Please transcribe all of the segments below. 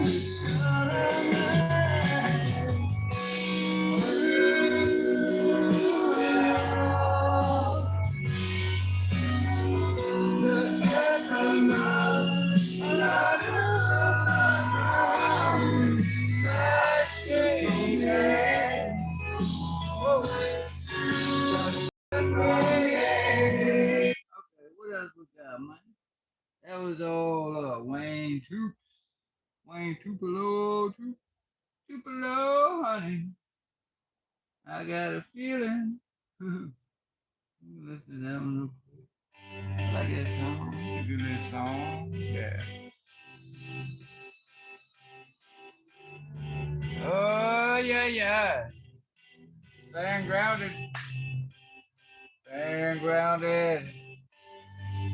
What else we got, man? That was all Wayne Troop, Wayne Tupelo, Tupelo, honey. I got a feeling. Listen to that one real quick. I like that song. It's a good little song. Yeah. Oh, yeah, yeah. Staying grounded. Staying grounded.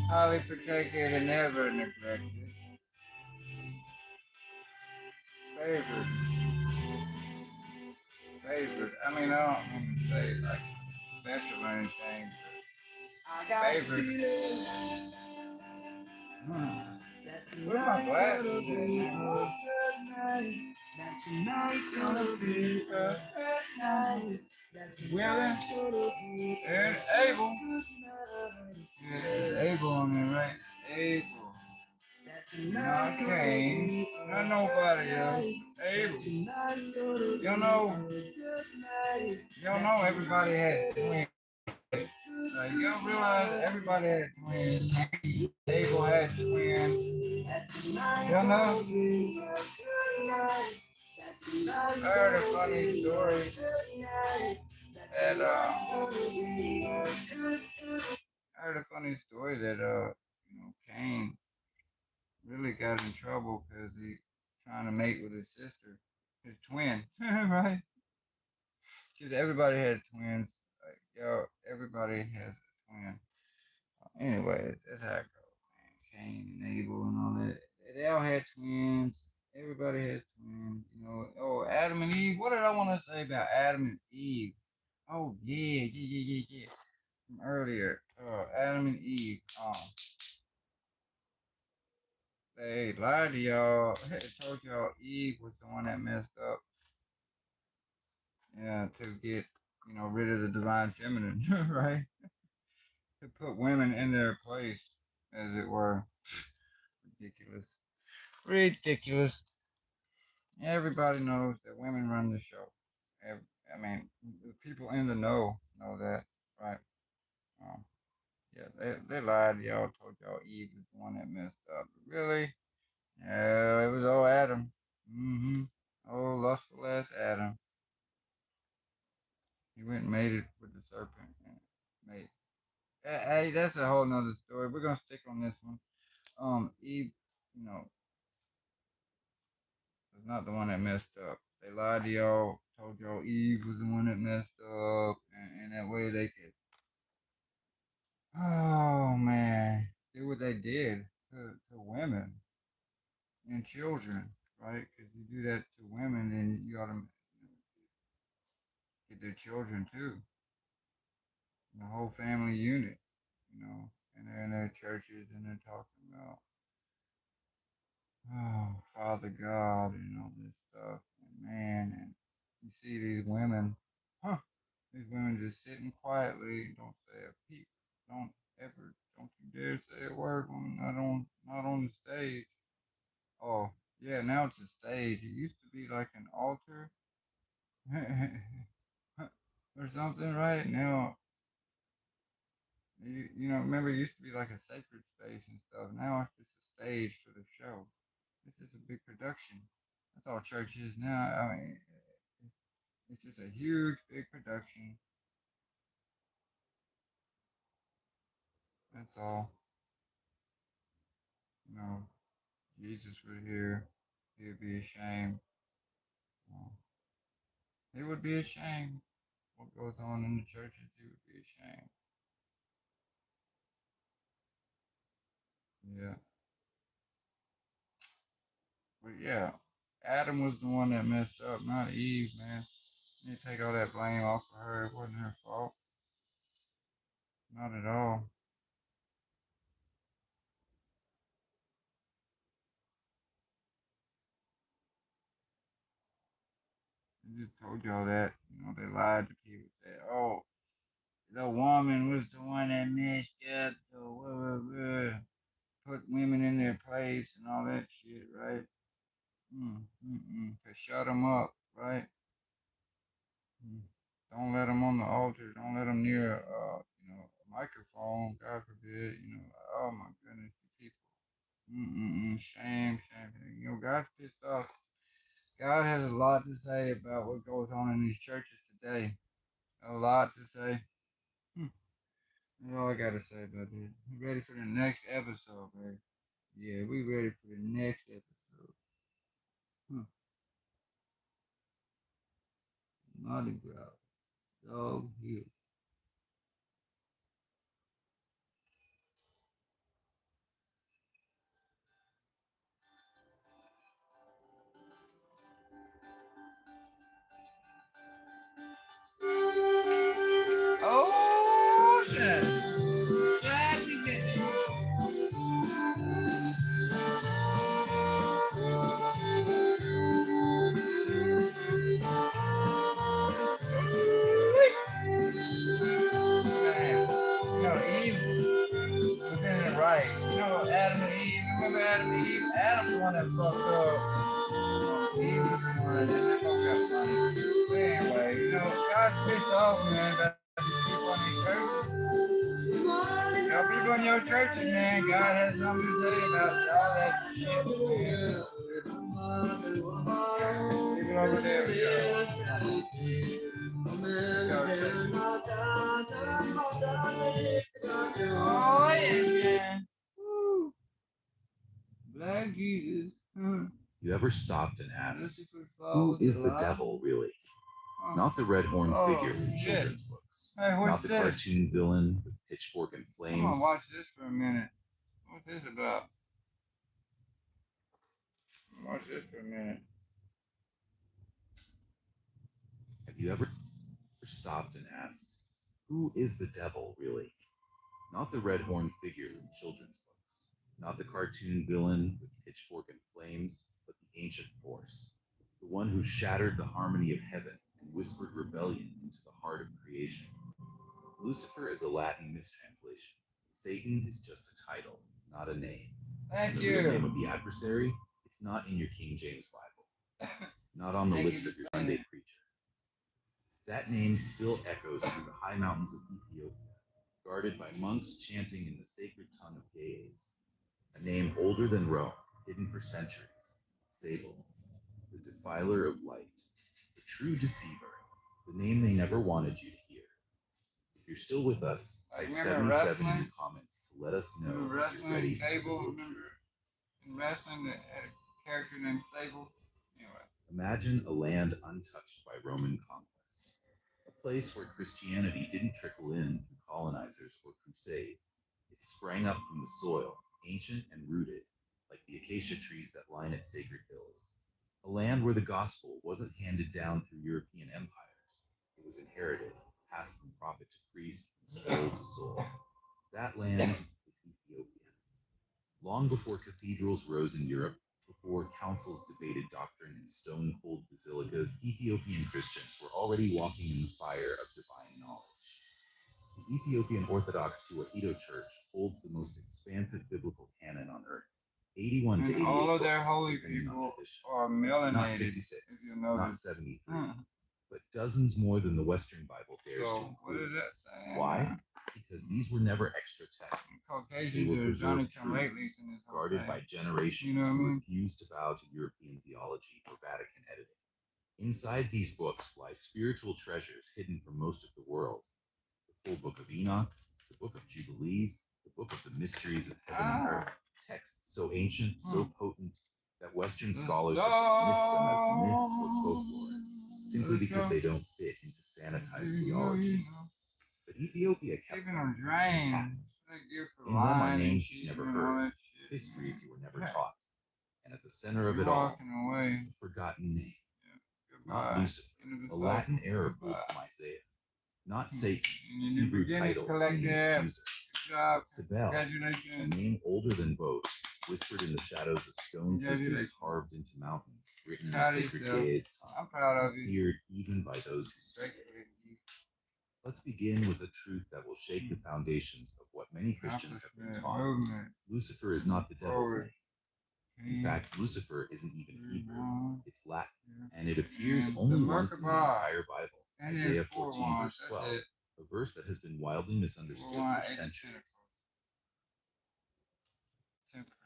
Highly protected and never neglected. Favored. Favored. I mean, I don't mean to say like special or anything, but favored. Where's my glasses at now? That tonight's gonna be a good night. Willing and able. Yeah, able on me, right? Able. Not Cain. Not nobody else. Able. You know everybody had twins. Like, you don't realize everybody had twins. Abel had twins. You know? I heard a funny story that I heard a funny story that Cain really got in trouble because he trying to mate with his sister, his twin, right? Because everybody had twins. Like, yo, everybody has a twin. Anyway, that's how it goes, man. Cain and Abel and all that. They all had twins. Everybody has twins. Oh, Adam and Eve. What did I want to say about Adam and Eve? Oh, yeah. From earlier. Adam and Eve. They lied to y'all. They told y'all Eve was the one that messed up. Yeah, to get, rid of the divine feminine, right? To put women in their place, as it were. Ridiculous. Ridiculous. Everybody knows that women run the show. I mean, the people in the know that, right? Um, yeah, they lied to y'all, told y'all Eve was the one that messed up. But really? Yeah, it was old Adam. Mm-hmm. Oh, lustful ass Adam. He went and made it with the serpent. And made. Hey, that's a whole nother story. We're gonna stick on this one. Eve, you know, was not the one that messed up. They lied to y'all, told y'all Eve was the one that messed up, and that way they could, oh man, do what they did to women and children, right? Because you do that to women, then you ought to get their children too, the whole family unit, and they're in their churches and they're talking about, oh, Father God and all this stuff, and man, and you see these women, huh? These women just sitting quietly, don't say a peep, don't ever, don't you dare say a word when not on the stage. Oh, yeah, now it's a stage. It used to be like an altar or something, right? Now, remember it used to be like a sacred space and stuff. Now it's just a stage for the show. It's just a big production. That's all church is now. I mean, it's just a huge, big production. That's all. You know, Jesus were here. He would be ashamed. Uh, he would be ashamed. What goes on in the churches, he would be ashamed. Yeah. But yeah, Adam was the one that messed up, not Eve, man. You take all that blame off of her. It wasn't her fault. Not at all. just told y'all that. You know, they lied to people. Said, oh, the woman was the one that messed up. So put women in their place and all that shit, right? To shut them up, right? Mm. Don't let them on the altar. Don't let them near, a microphone. God forbid. Oh my goodness, you people. Shame, shame. God's pissed off. God has a lot to say about what goes on in these churches today. A lot to say. That's all I gotta say about this. We ready for the next episode, baby. Yeah, we ready for the next episode. Hmm. Mardi Gras. Dog Hill. Oh shit! Glad to get it. Man, Eve was in it right. Adam and Eve. Remember Adam and Eve? Adam's the one that fucked up. Eve was the one that fucked up funny. But anyway, God's pissed off, man, about these people in these churches. People in your churches, man, God has something to say about all that shit. People over there, oh, yeah, man. Woo. Black Jesus. You ever stopped and asked, who is the devil really? Not the red horned figure from children's books. Hey, not the cartoon villain with pitchfork and flames. I'm gonna watch this for a minute. What's this about? Watch this for a minute. Have you ever stopped and asked, who is the devil really? Not the red horned figure from children's books. Not the cartoon villain with pitchfork and flames, but the ancient force. The one who shattered the harmony of heaven and whispered rebellion into the heart of creation. Lucifer is a Latin mistranslation. Satan is just a title, not a name. Thank the you. real name of the adversary, it's not in your King James Bible. Not on the lips of your Sunday preacher. That name still echoes through the high mountains of Ethiopia, guarded by monks chanting in the sacred tongue of Ge'ez. A name older than Rome, hidden for centuries. Sable, the defiler of light, the true deceiver, the name they never wanted you to hear. If you're still with us, type 77 in the comments to let us know if you're ready. Sable, remember in wrestling that had a character named Sable? Anyway. Imagine a land untouched by Roman conquest. A place where Christianity didn't trickle in through colonizers or crusades. It sprang up from the soil, ancient and rooted, like the acacia trees that line its sacred hills. A land where the gospel wasn't handed down through European empires. It was inherited, passed from prophet to priest, from soul to soul. That land is Ethiopia. Long before cathedrals rose in Europe, before councils debated doctrine in stone-cold basilicas, Ethiopian Christians were already walking in the fire of divine knowledge. The Ethiopian Orthodox Tewahedo Church holds the most expansive biblical canon on earth. 81 to 88 all of their books, holy depending on people tradition. are melanated. Not 66, if you know not 73, but dozens more than the Western Bible dares to So, include. what is that saying? Why? Because these were never extra texts. They were Caucasians are Johnny preserved come lately truths, in this whole guarded thing. by generations You know what I who mean? refused to bow to European theology or Vatican editing. Inside these books lie spiritual treasures hidden from most of the world. The full book of Enoch, the book of Jubilees, the book of the mysteries of heaven and earth. Texts so ancient, so potent, that Western scholars have dismissed them as myth or folklore, simply because they don't fit into sanitized theology. But Ethiopia kept them intact. In them are names you never heard, histories you were never taught, and at the center of it all, a forgotten name. Not Lucifer, a Latin Arab word from Isaiah. Not Satan, a Hebrew title, meaning accuser. Sibel, a name older than both, whispered in the shadows of stone churches Congratulations. carved into mountains, written in Proud of sacred yourself. Ge'ez tongue, I'm proud of you. feared even by those who speak Great it. for you. Let's begin with a truth that will shake the foundations of what many Christians have been Accomplishment, taught. movement, Lucifer is not the devil's forward. name. In fact, Lucifer isn't even Hebrew. Mhm. It's Latin, Yeah. and it appears And only the once in the Merkabah. entire Bible. And Isaiah then 4 14, ones. verse That's 12, it. a verse that has been wildly misunderstood 4 1, for 8 centuries. Temperance.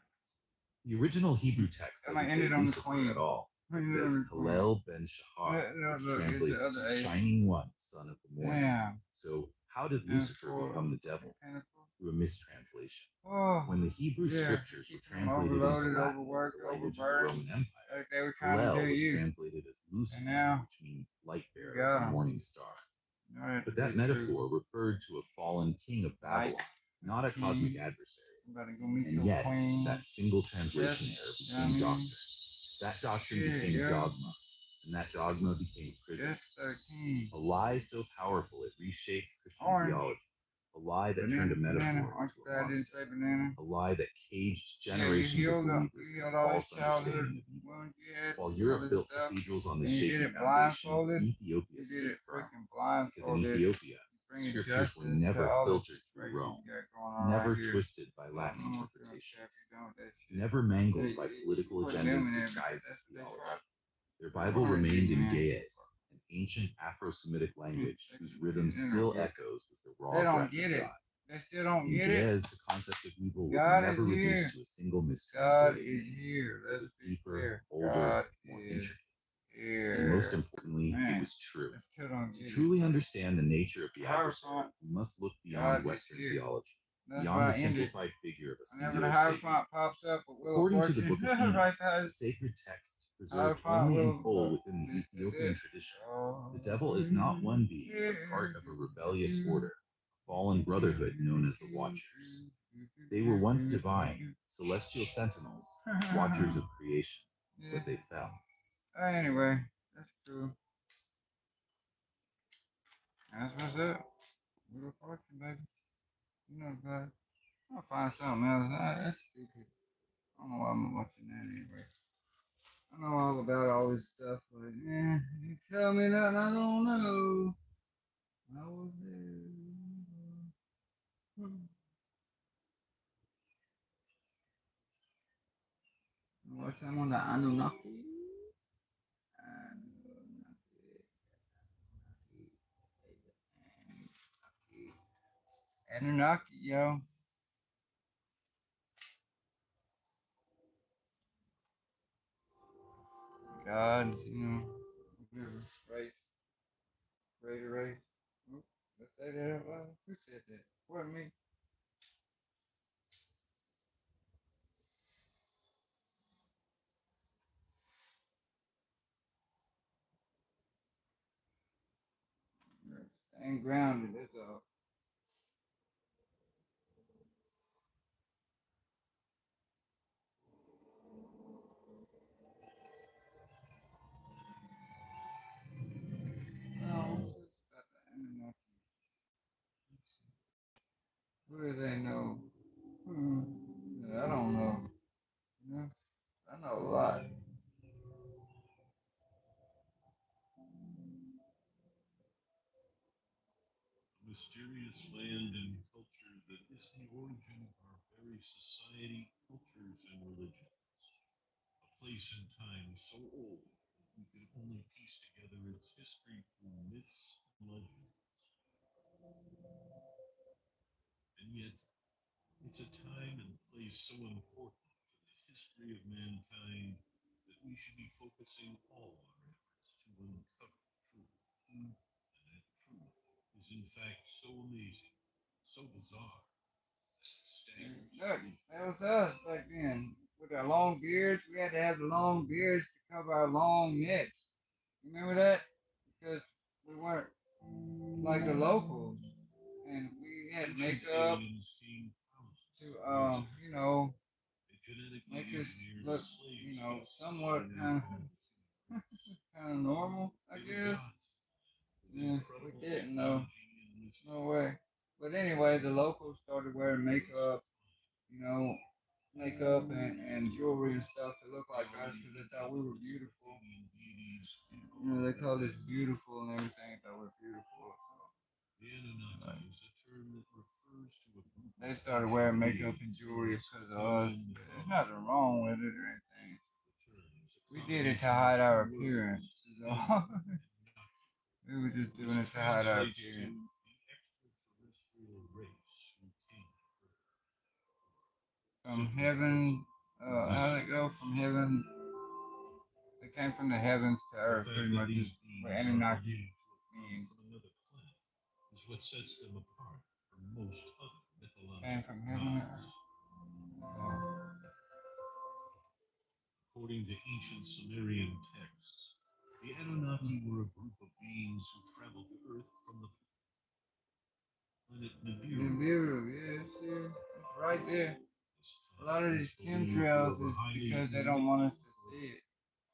The original Hebrew text That might doesn't end say it on the Lucifer queen. at all. It Ended says on the queen. Hillel ben Shahar, No, which look, it's the translates other to ace. Shining One, son of the morning. Damn. So how did And Lucifer 4 become the devil? Pentacles. Through a mistranslation. Oh, When the Hebrew yeah. scriptures were Keep them translated overloaded, into Latin, overworked, the language of the overburdened. Roman Empire, Like they were trying Hillel to do was you. translated as Lucifer, now, which means light bearer got or 'em. morning star. No, But that metaphor referred to a fallen king of Babylon, not a cosmic King. adversary. I'm about to go meet And your yet, queen. that single translation Yes, error became yummy. doctrine. That doctrine Yeah, became yeah. dogma, and that dogma became prison. Yes, 13. A lie so powerful it reshaped Christian Orange. theology. A lie that Banana, turned a metaphor banana. Aren't into you a glad I didn't monster. say banana? A lie that caged Yeah, you generations of healed believers you in healed a all false this childhood understanding of evil. wounds you had. While all Europe this built stuff. cathedrals on the And you did shaky it foundation, blindfolded. Ethiopia You did stood it firm. freaking Because in blindfolded. Ethiopia, Bringing scriptures justice were never to all filtered this through shit Rome, you got going on never right here. twisted by I Latin don't know if you're interpretations, done with that shit. never mangled Yeah, by you political put them agendas in there disguised because as that's theology. right. Their Bible Alright, remained in man. Ge'ez, an ancient Afro-Semitic language They whose can rhythm get it, still they don't echoes with the raw They don't breath get of it. God. They still don't In get it. Ge'ez, the concept of evil was God never is here. reduced to a single God mistranslated is meaning. here. It Let's was be deeper, clear. older, God more is intricate. here. And most importantly, it Man, was true. I still don't To get truly it. understand the nature of the Higher adversary, font. we must look beyond God is Western here. theology, That's beyond why the I ended. simplified figure of a Whenever the singular higher Satan. font pops up with Wheel of According to the Fortune, Book of Enoch, right the past sacred text higher preserved font only in will full within the is Ethiopian it. tradition. The devil is not one being, but part of a rebellious order, a fallen brotherhood known as the Watchers. They were once divine, celestial sentinels, watchers of creation, Yeah. but they fell. Anyway, that's true. That's what's up. Wheel of Fortune, baby. You know, God. I'll find something else. That's stupid. I don't know why I'm watching that anyway. I know all about all this stuff, but yeah, you tell me nothing I don't know. I was there. Watch I'm on the Anunnaki. Anunnaki, yo. Gods, you know, whatever. Race. Greater race. Oh, let's say that out loud. Who said that? Wasn't me. Staying grounded, that's all. Oh, what's this about the Anunnaki? What do they know? Yeah, I don't know. You know? I know a lot. Mysterious land and culture that is the origin of our very society, cultures, and religions. A place and time so old that we can only piece together its history through myths and legends. And yet, it's a time and place so important to the history of mankind that we should be focusing all our efforts to uncover truth. And that truth is in fact so amazing, so bizarre, Look, that was us back then. With our long beards, we had to have the long beards to cover our long necks. Remember that? Because we weren't like the locals, and we had makeup to, you know, make us look, you know, somewhat kind of normal, I guess. Yeah, we didn't though. No way. But anyway, the locals started wearing makeup, you know, makeup and jewelry and stuff to look like us because they thought we were beautiful. You know, they called us beautiful and everything. Thought we were beautiful. The Anunnaki is a term that refers to a group They of started wearing ancient makeup and beings jewelry who because of us. Sumerian But there's mythology. nothing wrong with it or anything. The terms, a We did it to combination of hide our two appearance. words, Is all. Anu and Naki, We were just doing which it to hide our translates to appearance. the extraterrestrial race who came to Earth. From Simply heaven, put, how did it go? From heaven, they came from the heavens to the earth, fact pretty that much is these what beings are Anunnaki believed to have come means. from another planet is what sets them apart from most other Came mythological from heaven to gods. earth. So, According to ancient Sumerian texts, the Anunnaki were a group of beings who traveled to Earth from the planet Nibiru. Nibiru, yeah, it's right there. This A lot of planet these is believed to chemtrails have a is highly because they don't want us to elliptical see orbit, it.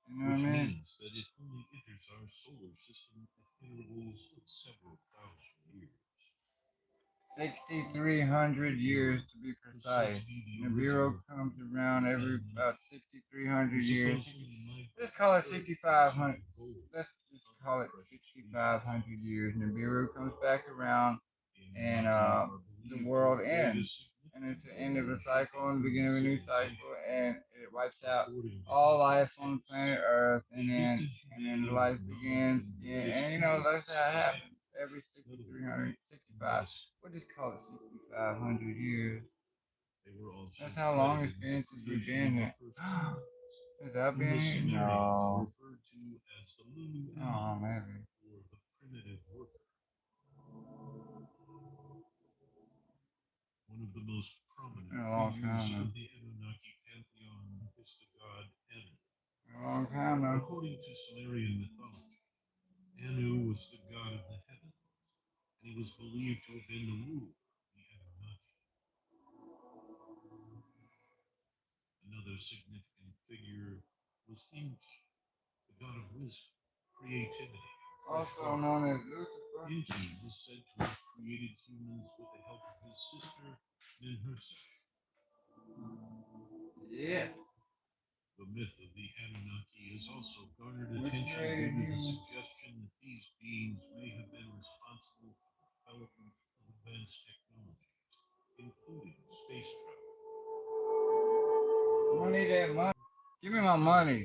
You know what which I mean? means that it only enters our solar system at intervals of several thousand years. 6,300 years to be It's said precise. to be the Nibiru original comes around every Anunnaki, about 6,300 who years. supposedly migrated Let's call it to Earth 6,500. in search of gold, Let's just other call it precious 6,500 resources. years. Nibiru comes back around The and Anunnaki are the believed to world have played a ends. And it's the end of a cycle and the beginning of a new cycle, and it wipes out According to all ancient life on the planet texts, Earth, they and then gifted life humanity with knowledge begins and again. various And you know that's talents how it they had. happens. Every In other 6,300, words, 65. We'll just call it 6,500 years. they were also That's how long it's credited with been the since we've creation been of the here. first humans, Has that whom been the here? Sumerians No. referred to as the Lulu Oh, Anu, maybe. or the primitive worker. One of the most prominent Been a long figures time now. of the Anunnaki pantheon is the god Anu. Been a long time now. According to Sumerian mythology, Anu was the god of the heavens, and he was believed to have been the ruler of the Anunnaki. Another significant figure was Enki, the god of wisdom, creativity, and fresh Also water. known as Lucifer. Enki was said to have created humans with the help of his sister, Ninhursag. Yeah. The myth of the Anunnaki has also garnered We attention created due to the humans. suggestion that these beings may have been responsible for the development of advanced technologies, including space travel. I don't need that money. Give me my money.